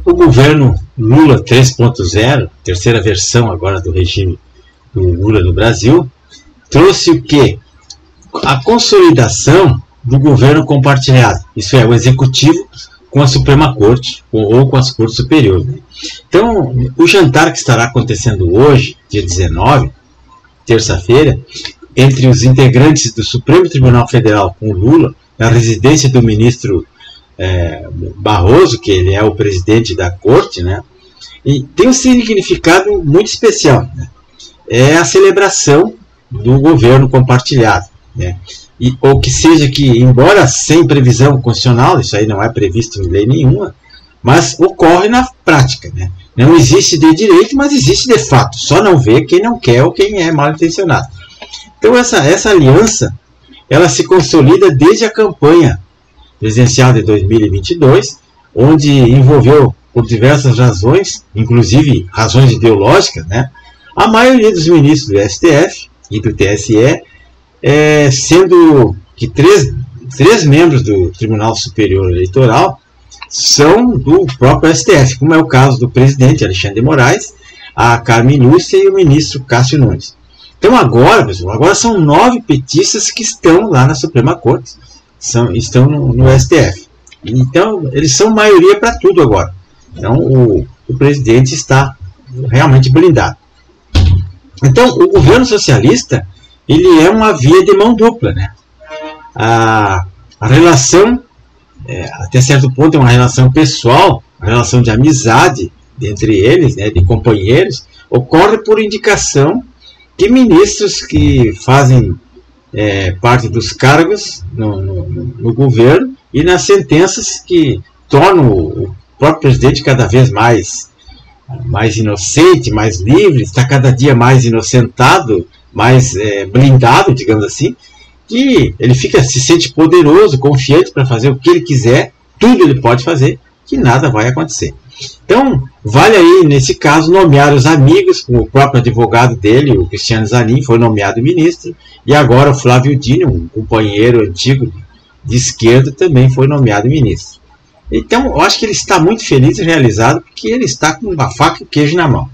O governo Lula 3.0, terceira versão agora do regime do Lula no Brasil, trouxe o quê? A consolidação do governo compartilhado, isso é, o executivo com a Suprema Corte ou com as Cortes Superiores. Então, o jantar que estará acontecendo hoje, dia 19, terça-feira, entre os integrantes do Supremo Tribunal Federal com o Lula, na residência do ministro Barroso, que ele é o presidente da Corte, né? E tem um significado muito especial, né? É a celebração do governo compartilhado, né? Ou que seja que, embora sem previsão constitucional, isso aí não é previsto em lei nenhuma, mas ocorre na prática, né? Não existe de direito, mas existe de fato, só não vê quem não quer ou quem é mal intencionado. Então essa aliança, ela se consolida desde a campanha presidencial de 2022, onde envolveu, por diversas razões, inclusive razões ideológicas, né, a maioria dos ministros do STF e do TSE, sendo que três membros do Tribunal Superior Eleitoral são do próprio STF, como é o caso do presidente Alexandre de Moraes, a Carmen Lúcia e o ministro Cássio Nunes. Então agora, pessoal, agora são 9 petistas que estão lá na Suprema Corte, estão no STF. Então, eles são maioria para tudo agora. Então, o presidente está realmente blindado. Então, o governo socialista, ele é uma via de mão dupla, né? A relação, até certo ponto, é uma relação pessoal, uma relação de amizade entre eles, né, de companheiros, ocorre por indicação de ministros que fazem parte dos cargos no governo e nas sentenças que tornam o próprio presidente cada vez mais inocente, mais livre, está cada dia mais inocentado, mais blindado, digamos assim, que ele se sente poderoso, confiante para fazer o que ele quiser, tudo ele pode fazer, que nada vai acontecer. Então, vale aí, nesse caso, nomear os amigos, como o próprio advogado dele, o Cristiano Zanin, foi nomeado ministro, e agora o Flávio Dino, um companheiro antigo de esquerda, também foi nomeado ministro. Então, eu acho que ele está muito feliz e realizado, porque ele está com uma faca e o queijo na mão.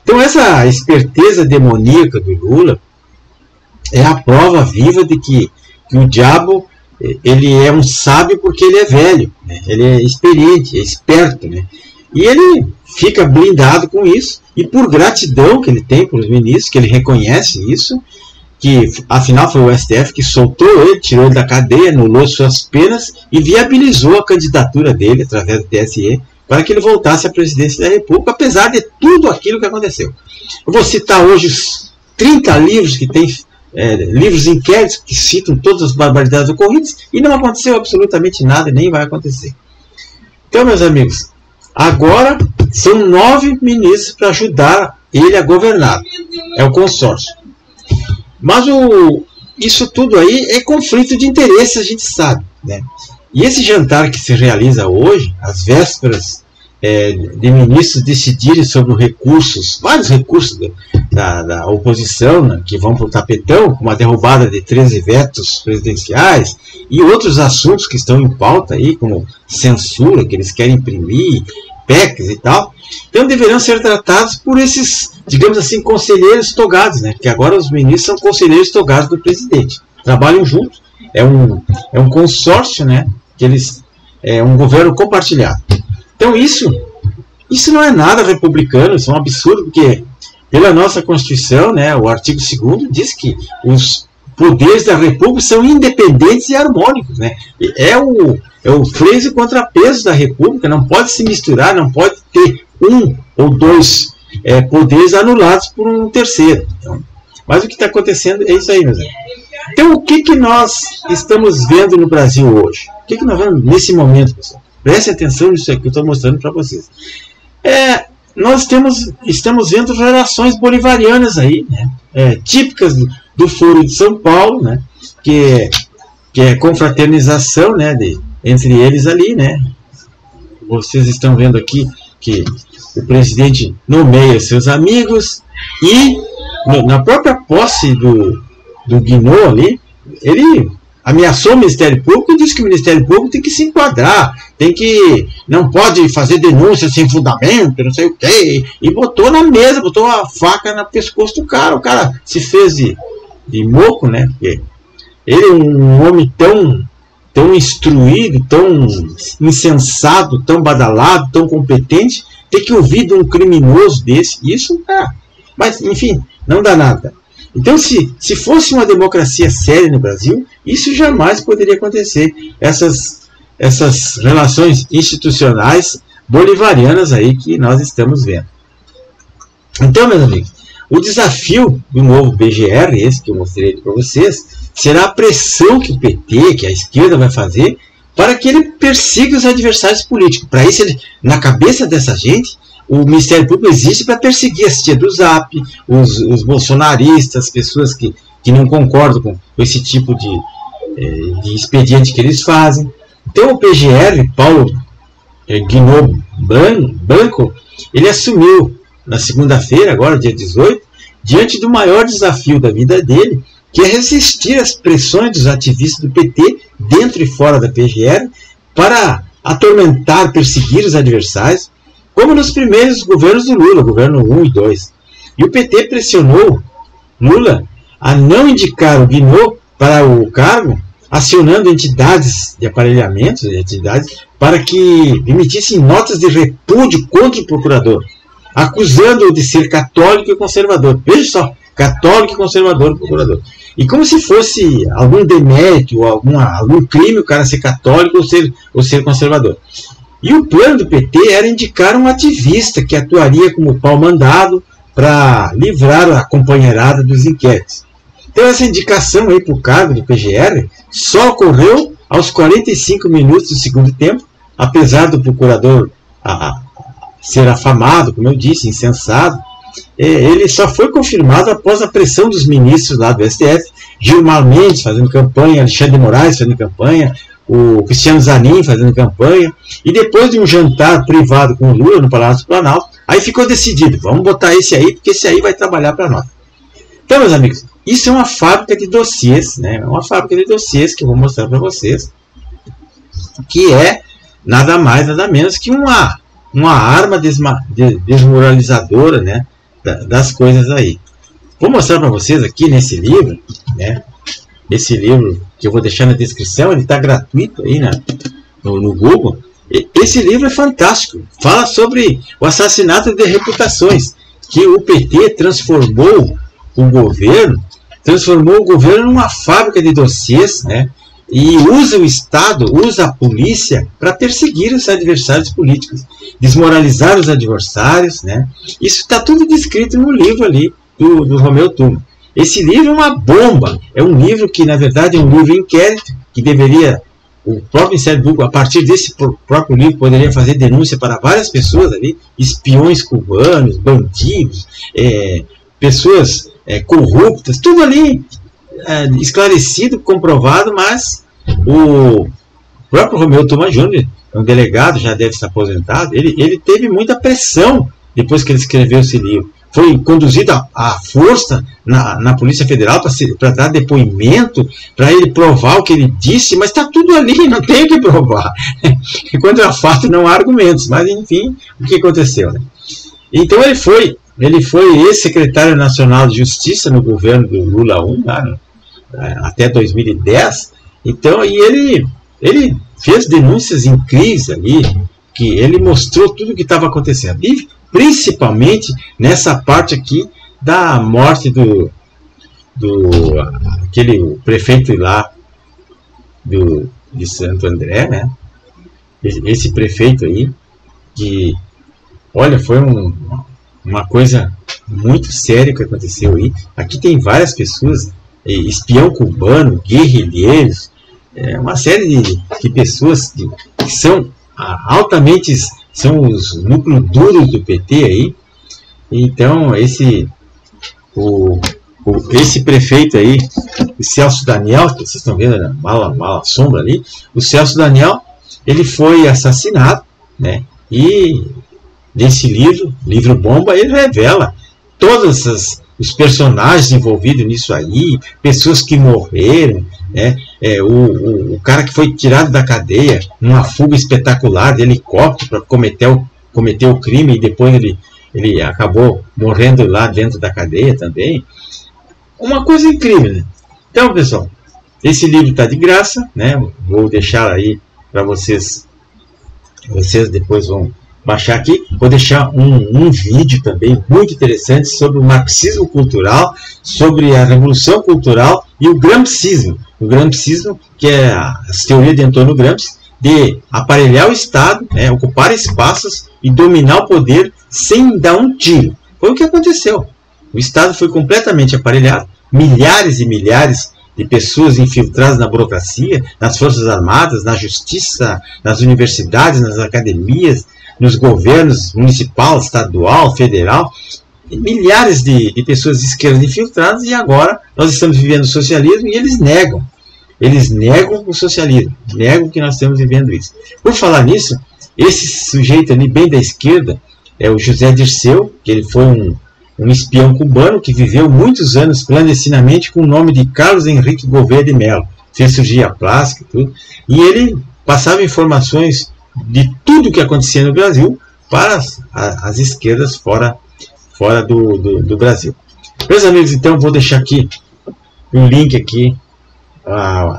Então, essa esperteza demoníaca do Lula é a prova viva de que o diabo, ele é um sábio porque ele é velho, né? Ele é experiente, é esperto, né? E ele fica blindado com isso, e por gratidão que ele tem pelos ministros, que ele reconhece isso, que afinal foi o STF que soltou ele, tirou ele da cadeia, anulou suas penas e viabilizou a candidatura dele através do TSE para que ele voltasse à presidência da República, apesar de tudo aquilo que aconteceu. Eu vou citar hoje os 30 livros que tem, livros inquéritos que citam todas as barbaridades ocorridas, e não aconteceu absolutamente nada e nem vai acontecer. Então, meus amigos, agora são 9 ministros para ajudar ele a governar. É o consórcio. Mas isso tudo aí é conflito de interesses, a gente sabe, né? E esse jantar que se realiza hoje, às vésperas de ministros decidirem sobre recursos, vários recursos da oposição, né, que vão para o tapetão, como a derrubada de 13 vetos presidenciais e outros assuntos que estão em pauta aí, como censura, que eles querem imprimir, PECs e tal. Então deverão ser tratados por esses, digamos assim, conselheiros togados, né? Porque agora os ministros são conselheiros togados do presidente. Trabalham juntos, é um consórcio, né? Que é um governo compartilhado. Então isso não é nada republicano, isso é um absurdo, porque pela nossa Constituição, né, o artigo 2º diz que os poderes da República são independentes e harmônicos, né? É o freio e contrapeso da República, não pode se misturar, não pode ter um ou dois poderes anulados por um terceiro. Então, mas o que está acontecendo é isso aí, meus amigos. Então, o que nós estamos vendo no Brasil hoje? O que nós vemos nesse momento, pessoal? Prestem atenção nisso aqui que eu estou mostrando para vocês. Nós estamos vendo relações bolivarianas aí, né? Típicas do Foro de São Paulo, né? Que é confraternização, né? Entre eles ali, né? Vocês estão vendo aqui que o presidente nomeia seus amigos e na própria posse do Guinaut ali, ele ameaçou o Ministério Público e disse que o Ministério Público tem que se enquadrar, não pode fazer denúncia sem fundamento, não sei o quê, e botou na mesa, botou a faca no pescoço do cara. O cara se fez de moco, né? Porque ele é um homem tão instruído, tão insensato, tão badalado, tão competente, ter que ouvir de um criminoso desse, isso mas enfim, não dá nada. Então, se fosse uma democracia séria no Brasil, isso jamais poderia acontecer. Essas relações institucionais bolivarianas aí que nós estamos vendo. Então, meus amigos, o desafio do novo PGR, esse que eu mostrei para vocês, será a pressão que o PT, que a esquerda vai fazer, para que ele persiga os adversários políticos. Para isso, na cabeça dessa gente, o Ministério Público existe para perseguir as tias do Zap, os bolsonaristas, as pessoas que não concordam com esse tipo de expediente que eles fazem. Então o PGR, Paulo Guinot Blanco, ele assumiu na segunda-feira, agora dia 18, diante do maior desafio da vida dele, que é resistir às pressões dos ativistas do PT, dentro e fora da PGR, para atormentar, perseguir os adversários, como nos primeiros governos do Lula, governo 1 e 2. E o PT pressionou Lula a não indicar o Guinot para o cargo, acionando entidades de aparelhamento, para que emitissem notas de repúdio contra o procurador, acusando-o de ser católico e conservador. Veja só, católico e conservador o procurador. E como se fosse algum demérito ou algum crime o cara ser católico ou ser conservador. E o plano do PT era indicar um ativista que atuaria como pau-mandado para livrar a companheirada dos inquéritos. Então essa indicação aí para o cargo do PGR só ocorreu aos 45 minutos do segundo tempo, apesar do procurador ser afamado, como eu disse, insensado. Ele só foi confirmado após a pressão dos ministros lá do STF, Gilmar Mendes fazendo campanha, Alexandre de Moraes fazendo campanha, o Cristiano Zanin fazendo campanha, e depois de um jantar privado com o Lula no Palácio do Planalto, aí ficou decidido, vamos botar esse aí, porque esse aí vai trabalhar para nós. Então, meus amigos, isso é uma fábrica de dossiês, né? Uma fábrica de dossiês que eu vou mostrar para vocês, que é nada mais, nada menos que uma arma desmoralizadora, né, das coisas aí. Vou mostrar para vocês aqui nesse livro, né? Esse livro que eu vou deixar na descrição, ele está gratuito aí no Google. Esse livro é fantástico. Fala sobre o assassinato de reputações, que o PT transformou o governo numa fábrica de dossiês, né? E usa o Estado, usa a polícia para perseguir os adversários políticos, desmoralizar os adversários, né? Isso está tudo descrito no livro ali do Romeu Tuma. Esse livro é uma bomba, é um livro que, na verdade, é um livro inquérito, que deveria, o próprio Ministério Público, a partir desse próprio livro, poderia fazer denúncia para várias pessoas ali, espiões cubanos, bandidos, pessoas corruptas, tudo ali esclarecido, comprovado, mas o próprio Romeu Tuma Júnior, um delegado, já deve estar aposentado, ele teve muita pressão depois que ele escreveu esse livro. Foi conduzido à força na Polícia Federal para dar depoimento, para ele provar o que ele disse, mas está tudo ali, não tem o que provar. Quando é fato, não há argumentos, mas enfim, o que aconteceu, né? Então ele foi ex-secretário nacional de Justiça no governo do Lula 1, até 2010, então, e ele fez denúncias incríveis ali, que ele mostrou tudo o que estava acontecendo, e principalmente nessa parte aqui da morte aquele prefeito lá de Santo André, né? Esse prefeito aí, que, olha, foi uma coisa muito séria que aconteceu aí. Aqui tem várias pessoas, espião cubano, guerrilheiros, uma série de pessoas que são altamente, são os núcleos duros do PT aí. Então esse prefeito aí, o Celso Daniel, que vocês estão vendo na mala sombra ali, o Celso Daniel, ele foi assassinado, né? E nesse livro bomba, ele revela todos os personagens envolvidos nisso aí, pessoas que morreram, né? o cara que foi tirado da cadeia numa fuga espetacular de helicóptero para cometer o crime, e depois ele acabou morrendo lá dentro da cadeia também. Uma coisa incrível, né? Então, pessoal, esse livro está de graça, né? Vou deixar aí para vocês. Vocês depois vão baixar aqui. Vou deixar um vídeo também muito interessante sobre o marxismo cultural, sobre a revolução cultural e o gramscismo. O gramscismo, que é a teoria de Antônio Gramsci, de aparelhar o Estado, né, ocupar espaços e dominar o poder sem dar um tiro. Foi o que aconteceu. O Estado foi completamente aparelhado, milhares e milhares de pessoas infiltradas na burocracia, nas forças armadas, na justiça, nas universidades, nas academias, nos governos municipal, estadual, federal, milhares de pessoas de esquerda infiltradas, e agora nós estamos vivendo o socialismo e eles negam. Eles negam o socialismo, negam que nós estamos vivendo isso. Por falar nisso, esse sujeito ali bem da esquerda é o José Dirceu, que ele foi um espião cubano que viveu muitos anos clandestinamente com o nome de Carlos Henrique Gouveia de Mello. Fez cirurgia plástica e tudo. E ele passava informações de tudo o que acontecia no Brasil para as esquerdas fora do Brasil. Meus amigos, então vou deixar aqui um link aqui,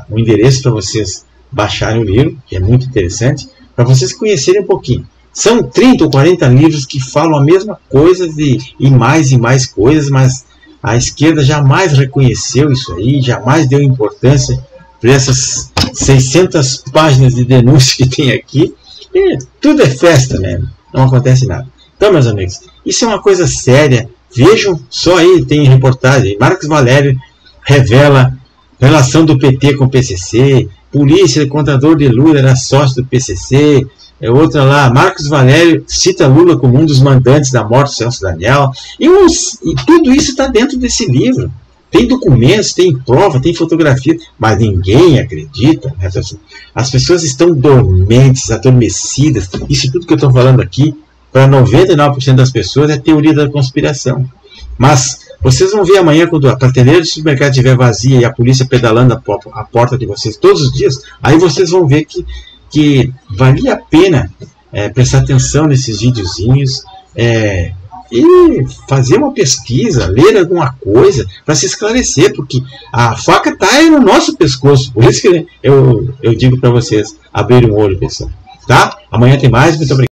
o endereço para vocês baixarem o livro, que é muito interessante, para vocês conhecerem um pouquinho. São 30 ou 40 livros que falam a mesma coisa e mais coisas, mas a esquerda jamais reconheceu isso aí, jamais deu importância para essas 600 páginas de denúncia que tem aqui. E tudo é festa mesmo, não acontece nada. Então, meus amigos, isso é uma coisa séria. Vejam só aí, tem reportagem. Marcos Valério revela relação do PT com o PCC, polícia, contador de Lula era sócio do PCC, outra lá, Marcos Valério cita Lula como um dos mandantes da morte do Celso Daniel, e tudo isso está dentro desse livro. Tem documentos, tem prova, tem fotografia, mas ninguém acredita. Né? As pessoas estão dormentes, adormecidas. Isso tudo que eu estou falando aqui, para 99% das pessoas, é teoria da conspiração. Mas vocês vão ver amanhã, quando a prateleira do supermercado estiver vazia e a polícia pedalando a porta de vocês todos os dias, aí vocês vão ver que valia a pena prestar atenção nesses videozinhos e fazer uma pesquisa, ler alguma coisa para se esclarecer, porque a faca está aí no nosso pescoço. Por isso que eu digo para vocês abrirem o olho, pessoal. Tá? Amanhã tem mais. Muito obrigado.